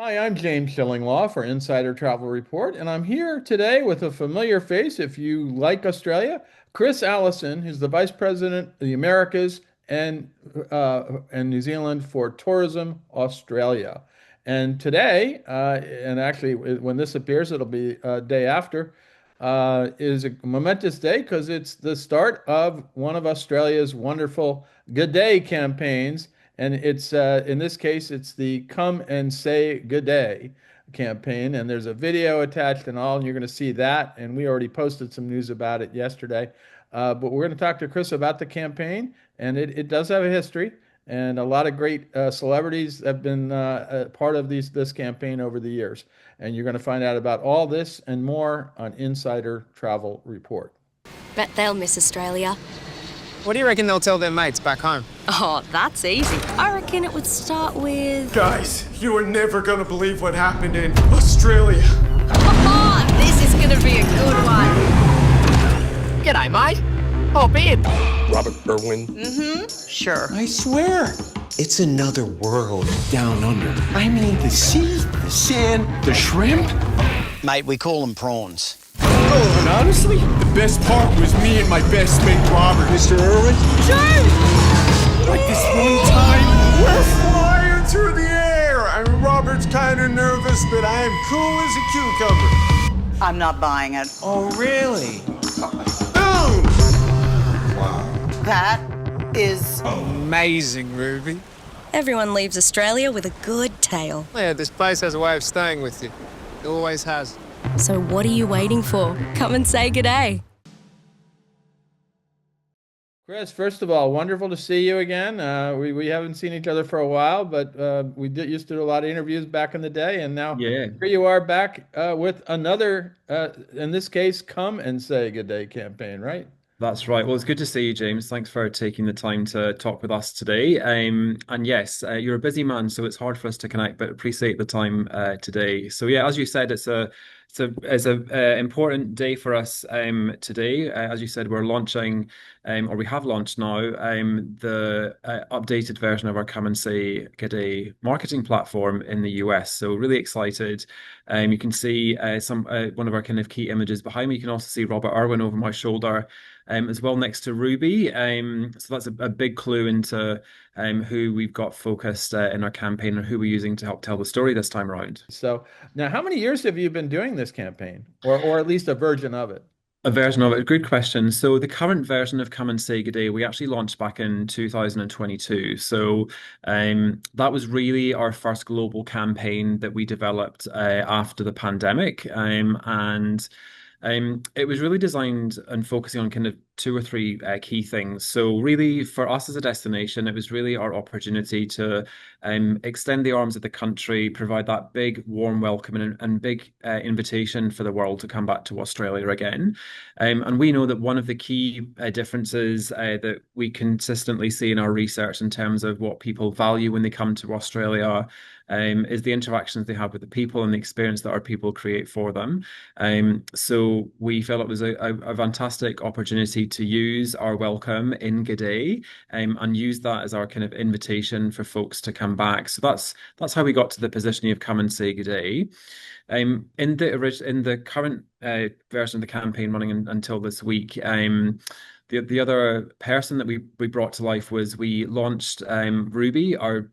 Hi, I'm James Shillinglaw for Insider Travel Report, and I'm here today with a familiar face if you like Australia, Chris Allison, who's the Vice President of the Americas and New Zealand for Tourism Australia. And today, and actually when this appears, it'll be a day after, is a momentous day because it's the start of one of Australia's wonderful Good Day campaigns. And it's in this case, it's the Come and Say Good Day campaign. And there's a video attached and all, and you're going to see that. And we already posted some news about it yesterday. But we're going to talk to Chris about the campaign, and it does have a history. And a lot of great celebrities have been part of this campaign over the years. And you're going to find out about all this and more on Insider Travel Report. Bet they'll miss Australia. What do you reckon they'll tell their mates back home? Oh, that's easy. I reckon it would start with... Guys, you are never gonna believe what happened in Australia. Oh, this is gonna be a good one. G'day, mate. Oh, babe. Robert Irwin. Sure. I swear, it's another world down under. I mean, the sea, the sand, the shrimp. Mate, we call them prawns. Oh, and honestly, the best part was me and my best mate Robert. Mr. Irwin? Like this one time, we're flying through the air. And Robert's kind of nervous, but I am cool as a cucumber. I'm not buying it. Oh, really? Boom! That is Amazing, Ruby. Everyone leaves Australia with a good tale. Yeah, this place has a way of staying with you. It always has. So what are you waiting for? Come and say good day. Chris, first of all, wonderful to see you again. We haven't seen each other for a while, but used to do a lot of interviews back in the day, and now here you are back with another, in this case, Come and Say Good Day campaign, right? That's right. Well, it's good to see you, James. Thanks for taking the time to talk with us today. And yes, you're a busy man, so it's hard for us to connect, but appreciate the time today. So yeah, as you said, it's a important day for us today. As you said, we're launching, or we have launched now, the updated version of our Come and Say Good Day marketing platform in the US. So really excited. You can see one of our kind of key images behind me. You can also see Robert Irwin over my shoulder. As well next to Ruby. So that's a big clue into who we've got focused in our campaign and who we're using to help tell the story this time around. So now, how many years have you been doing this campaign, or at least a version of it? A version of it, good question. So the current version of Come and Say Good Day, we actually launched back in 2022. So that was really our first global campaign that we developed after the pandemic. And it was really designed and focusing on kind of two or three key things. So really, for us as a destination, it was really our opportunity to extend the arms of the country, provide that big, warm welcome and big invitation for the world to come back to Australia again. And we know that one of the key differences that we consistently see in our research in terms of what people value when they come to Australia is the interactions they have with the people and the experience that our people create for them. So we felt it was a fantastic opportunity to use our welcome in G'day and use that as our kind of invitation for folks to come back. So that's how we got to the positioning of Come and Say G'day. In the current version of the campaign running until this week, the other person that we brought to life was we launched Ruby, our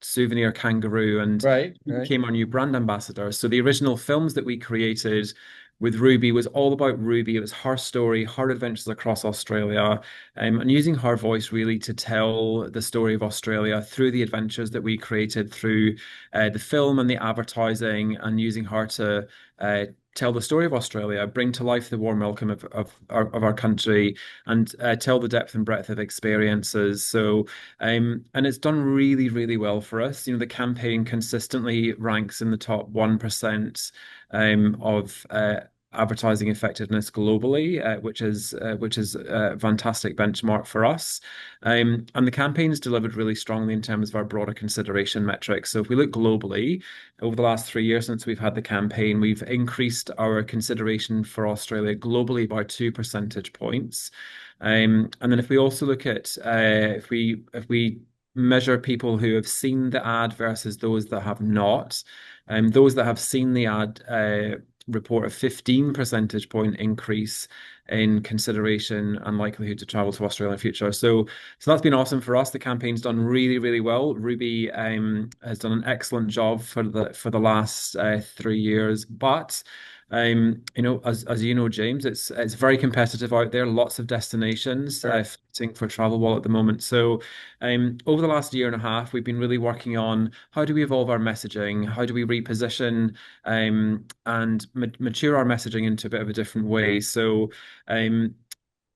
souvenir kangaroo, and Right. became our new brand ambassador. So the original films that we created with Ruby was all about Ruby. It was her story, her adventures across Australia, and using her voice really to tell the story of Australia through the adventures that we created through the film and the advertising, and using her to tell the story of Australia, bring to life the warm welcome of our country, and tell the depth and breadth of experiences. So, and it's done really, really well for us. You know, the campaign consistently ranks in the top 1% of advertising effectiveness globally, which is a fantastic benchmark for us. And the campaign's delivered really strongly in terms of our broader consideration metrics. So if we look globally, over the last 3 years since we've had the campaign, we've increased our consideration for Australia globally by 2 percentage points. And then if we also look at if we measure people who have seen the ad versus those that have not. Those that have seen the ad report a 15 percentage point increase in consideration and likelihood to travel to Australia in the future. So that's been awesome for us. The campaign's done really, really well. Ruby has done an excellent job for the last 3 years. But as you know, James, it's very competitive out there. Lots of destinations Sure. fighting for travel wall at the moment. So over the last year and a half, we've been really working on how do we evolve our messaging, how do we reposition and mature our messaging into a bit of a different way. So um,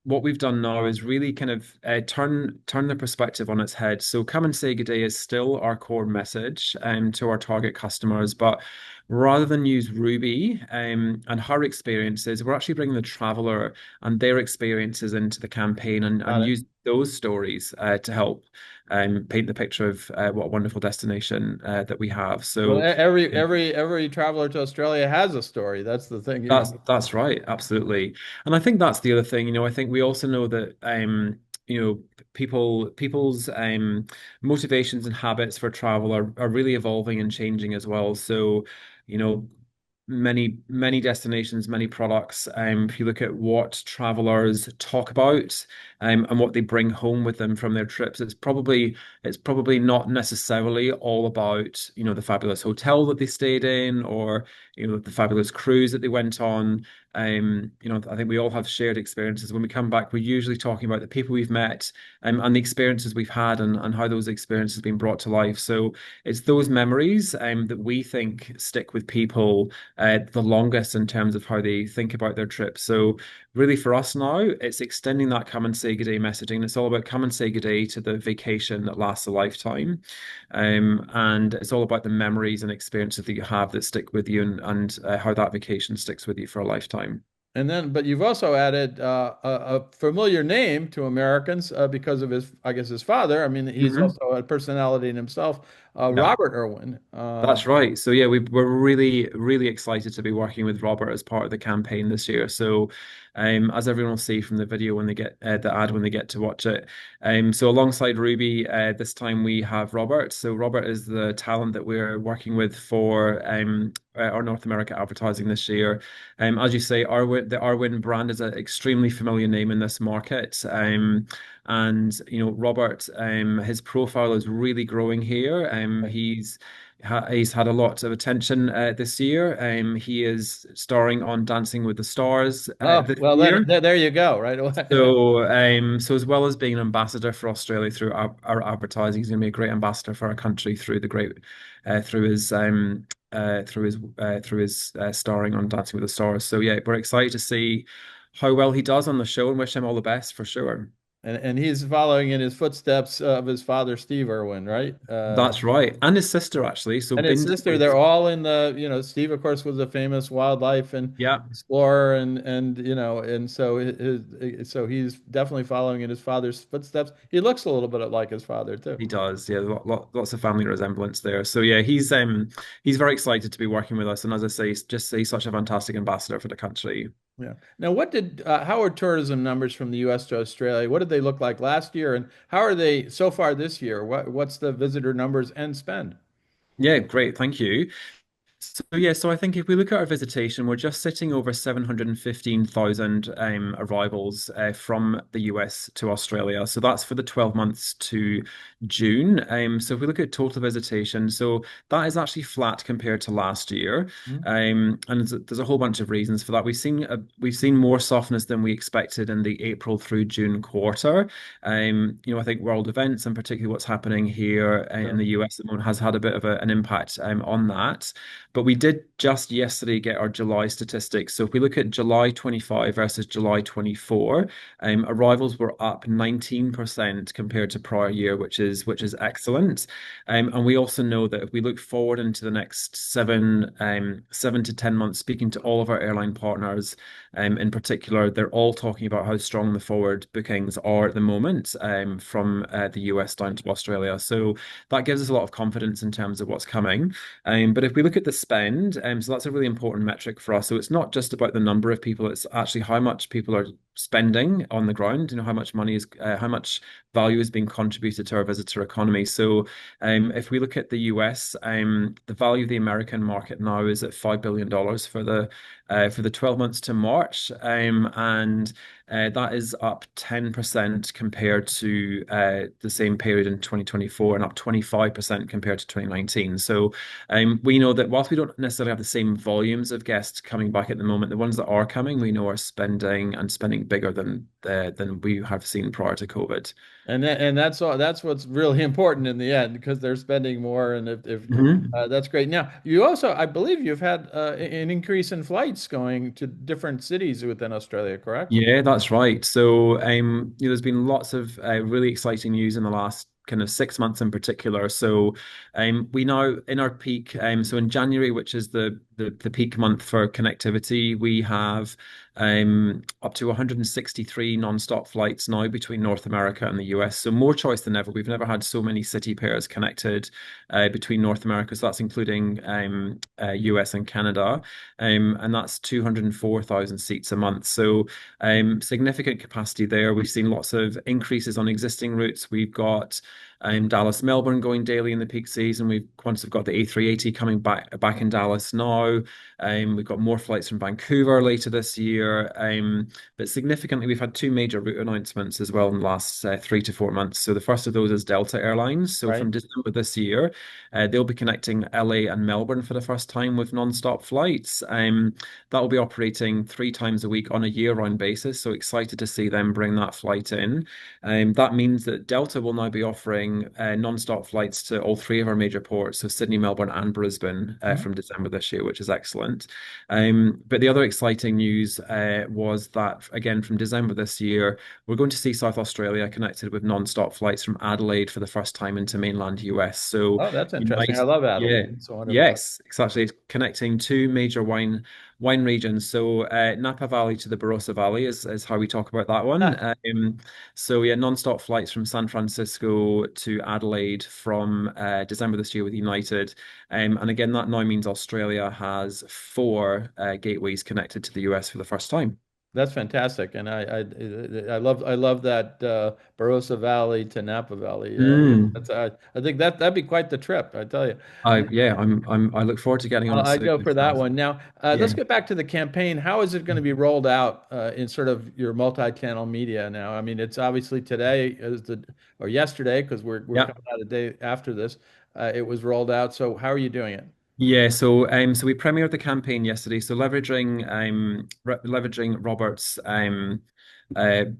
what we've done now is really kind of turn the perspective on its head. So come and say good day is still our core message to our target customers, but rather than use Ruby and her experiences, we're actually bringing the traveler and their experiences into the campaign Got and it. use those stories to help paint the picture of what a wonderful destination that we have. Well, So every traveler to Australia has a story. That's the thing, that's right, absolutely. And I think that's the other thing, I think we also know that people's motivations and habits for travel are really evolving and changing as well. So, you know, many destinations, many products. If you look at what travelers talk about and what they bring home with them from their trips, it's probably not necessarily all about, the fabulous hotel that they stayed in or the fabulous cruise that they went on. I think we all have shared experiences. When we come back, we're usually talking about the people we've met and the experiences we've had and how those experiences have been brought to life. So it's those memories that we think stick with people the longest in terms of how they think about their trip. So really for us now, it's extending that come and say good day messaging. It's all about come and say good day to the vacation that lasts a lifetime. And it's all about the memories and experiences that you have that stick with you and how that vacation sticks with you for a lifetime. And then, but you've also added a familiar name to Americans because of I guess, his father. I mean, he's Mhm. also a personality in himself, Yeah. Robert Irwin. That's right. So yeah, we're really, really excited to be working with Robert as part of the campaign this year. So, as everyone will see from the video when they get the ad when they get to watch it. So alongside Ruby, this time we have Robert. So Robert is the talent that we're working with for our North America advertising this year. As you say, the Arwin brand is an extremely familiar name in this market. And Robert, his profile is really growing here. He's had a lot of attention this year. He is starring on Dancing with the Stars Oh, this well, then year. there you go, right away. So as well as being an ambassador for Australia through our advertising, he's going to be a great ambassador for our country through his starring on Dancing with the Stars. So yeah, we're excited to see how well he does on the show and wish him all the best for sure. And he's following in his footsteps of his father, Steve Irwin, right? That's right, and his sister actually. So And his Bindi sister, they're is, all in Steve, of course, was a famous wildlife and yeah, explorer, and so so he's definitely following in his father's footsteps. He looks a little bit like his father too. he does. Yeah, lots of family resemblance there. So yeah, he's very excited to be working with us, and as I say, he's such a fantastic ambassador for the country. Yeah. Now, how are tourism numbers from the U.S. to Australia? What did they look like last year, and how are they so far this year? What's the visitor numbers and spend? Yeah, great, thank you. So I think if we look at our visitation, we're just sitting over 715,000 arrivals from the US to Australia. So that's for the 12 months to June. So if we look at total visitation, so that is actually flat compared to last year. Mhm. And there's a whole bunch of reasons for that. We've seen more softness than we expected in the April through June quarter. I think world events and particularly what's happening here in Sure. the US at the moment has had a bit of an impact on that. But we did just yesterday get our July statistics. So if we look at July 25 versus July 24, arrivals were up 19% compared to prior year, which is excellent. And we also know that if we look forward into the next 7 to 10 months, speaking to all of our airline partners, in particular, they're all talking about how strong the forward bookings are at the moment, from the US down to Australia. So that gives us a lot of confidence in terms of what's coming. But if we look at the spend, so that's a really important metric for us. So it's not just about the number of people; it's actually how much people are spending on the ground. How much money is, how much value is being contributed to our visitor economy. So if we look at the US, the value of the American market now is at $5 billion for the 12 months to March, and that is up 10% compared to the same period in 2024, and up 25% compared to 2019. So we know that whilst we don't necessarily have the same volumes of guests coming back at the moment, the ones that are coming, we know are spending bigger than we have seen prior to COVID. And that's all. That's what's really important in the end, because they're spending more, and if Mhm. that's great. Now, you also, I believe, you've had an increase in flights going to different cities within Australia, correct? Yeah, that's right. So, there's been lots of really exciting news in the last kind of 6 months in particular. So, we now in our peak, so in January, which is the peak month for connectivity, we have up to 163 non-stop flights now between North America and the US. So more choice than ever. We've never had so many city pairs connected between North America. So that's including US and Canada, and that's 204,000 seats a month. So significant capacity there. We've seen lots of increases on existing routes. We've got Dallas, Melbourne going daily in the peak season. We've got the A380 coming back in Dallas now. We've got more flights from Vancouver later this year. But significantly, we've had two major route announcements as well in the last 3 to 4 months. So the first of those is Delta Airlines. So Right. from December this year, they'll be connecting LA and Melbourne for the first time with non-stop flights. That will be operating 3 times a week on a year-round basis. So excited to see them bring that flight in. That means that Delta will now be offering non-stop flights to all three of our major ports, so Sydney, Melbourne, and Brisbane, from December this year, which is excellent. But the other exciting news was that, again, from December this year, we're going to see South Australia connected with non-stop flights from Adelaide for the first time into mainland US. So Oh, that's you interesting. might, I love yeah, Adelaide. It's so wonderful. yes, exactly. It's connecting two major wine regions. So Napa Valley to the Barossa Valley is how we talk about that one. So yeah, non-stop flights from San Francisco to Adelaide from December this year with United. And again, that now means Australia has four gateways connected to the US for the first time. That's fantastic, and I love that Barossa Valley to Napa Valley. Mm. That's I think that'd be quite the trip, I tell you. Yeah, I look forward to getting on it I'd soon. go for that one. Now, Yeah. let's get back to the campaign. How is it going to be rolled out in sort of your multi-channel media now? I mean, it's obviously today or yesterday, because we're Yeah. coming out a day after this. It was rolled out. So how are you doing it? Yeah, so we premiered the campaign yesterday. So leveraging Robert's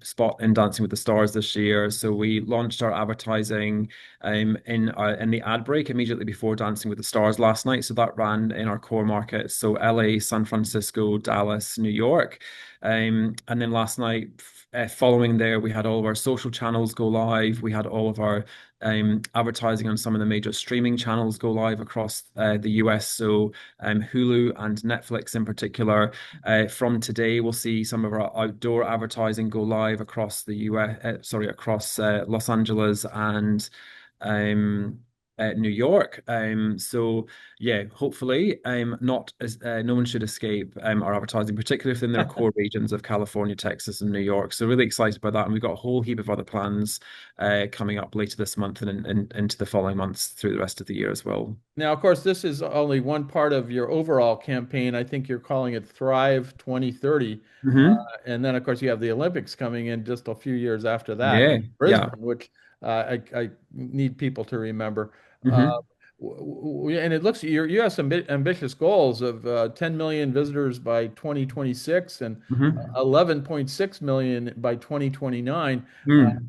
spot in Dancing with the Stars this year. So we launched our advertising in the ad break immediately before Dancing with the Stars last night. So that ran in our core markets, so LA, San Francisco, Dallas, New York. And then last night, following there, we had all of our social channels go live. We had all of our advertising on some of the major streaming channels go live across the US. So Hulu and Netflix in particular. From today, we'll see some of our outdoor advertising go live across the US, across Los Angeles and New York. So yeah, hopefully, not as no one should escape our advertising, particularly within their core regions of California, Texas, and New York. So really excited about that, and we've got a whole heap of other plans coming up later this month and into the following months through the rest of the year as well. Now, of course, this is only one part of your overall campaign. I think you're calling it Thrive 2030. And then, of course, you have the Olympics coming in just a few years after that, Yeah, Brisbane, yeah. which I need people to remember. Uh, hmm and it looks you have some ambitious goals of 10 million visitors by 2026 and hmm 11.6 million by 2029. Mm.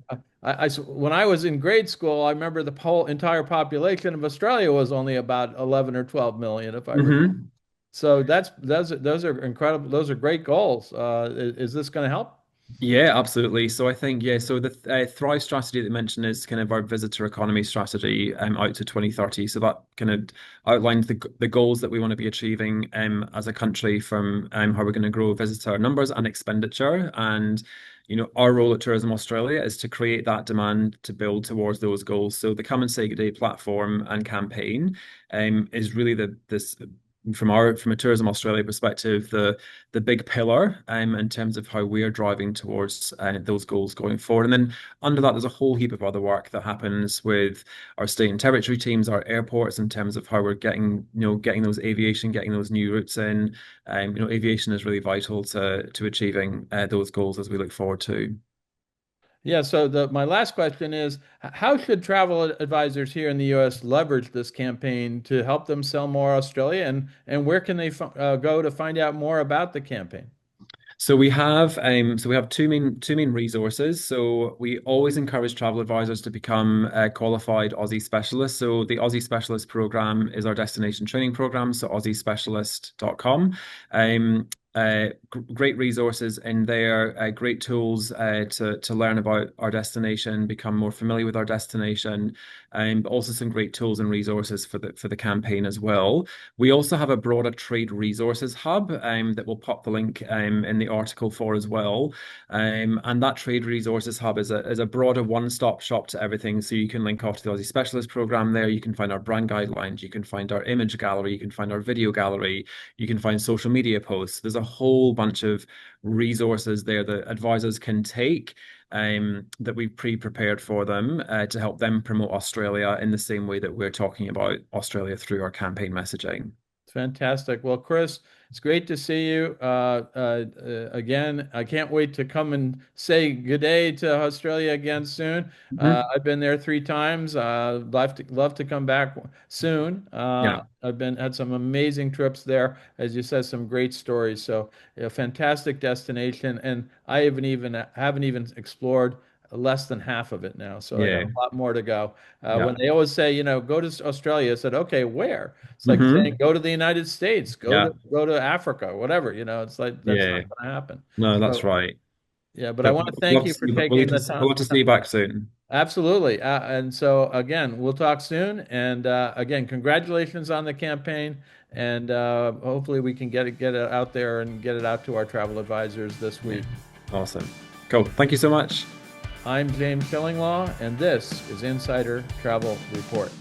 When I was in grade school, I remember the whole entire population of Australia was only about 11 or 12 million, if I recall. hmm So those are incredible. Those are great goals. Is this going to help? Yeah, absolutely. So I think, yeah, so the Thrive strategy that you mentioned is kind of our visitor economy strategy out to 2030. So that kind of outlines the goals that we want to be achieving as a country from how we're going to grow visitor numbers and expenditure. And, our role at Tourism Australia is to create that demand to build towards those goals. So the Come and Say Good Day platform and campaign is really this from a Tourism Australia perspective, the big pillar in terms of how we're driving towards those goals going forward. And then under that, there's a whole heap of other work that happens with our state and territory teams, our airports, in terms of how we're getting those getting those new routes in. Aviation is really vital to achieving those goals as we look forward to. Yeah, so my last question is, how should travel advisors here in the US leverage this campaign to help them sell more Australia, and where can they go to find out more about the campaign? So we have two main resources. So we always encourage travel advisors to become qualified Aussie specialists. So the Aussie Specialist program is our destination training program. So aussiespecialist.com. Great resources in there, great tools to learn about our destination, become more familiar with our destination, but also some great tools and resources for the campaign as well. We also have a broader trade resources hub that we'll pop the link in the article for as well. And that trade resources hub is a broader one-stop shop to everything. So you can link off to the Aussie Specialist program there. You can find our brand guidelines. You can find our image gallery. You can find our video gallery. You can find social media posts. There's a whole bunch of resources there that advisors can take that we've pre-prepared for them to help them promote Australia in the same way that we're talking about Australia through our campaign messaging. Fantastic. Well, Chris, it's great to see you again. I can't wait to come and say good day to Australia again soon. I've been there 3 times. Love to come back soon. Yeah. I've had some amazing trips there, as you said, some great stories. So, a fantastic destination, and I haven't even explored less than half of it now. So I got Yeah. a lot more to go. Yeah. When they always say, go to Australia, I said, okay, where? It's like Mhm. saying, go to the United States, Yeah. go to Africa, whatever. It's like that's Yeah. not going to happen. No, that's So, right. yeah, but I But want to thank you for taking the we'll love to see you back soon. Absolutely. And so again, we'll talk soon. And again, congratulations on the campaign. And hopefully we can get it out there and get it out to our travel advisors this week. Awesome. Cool. Thank you so much. I'm James Shillinglaw, and this is Insider Travel Report.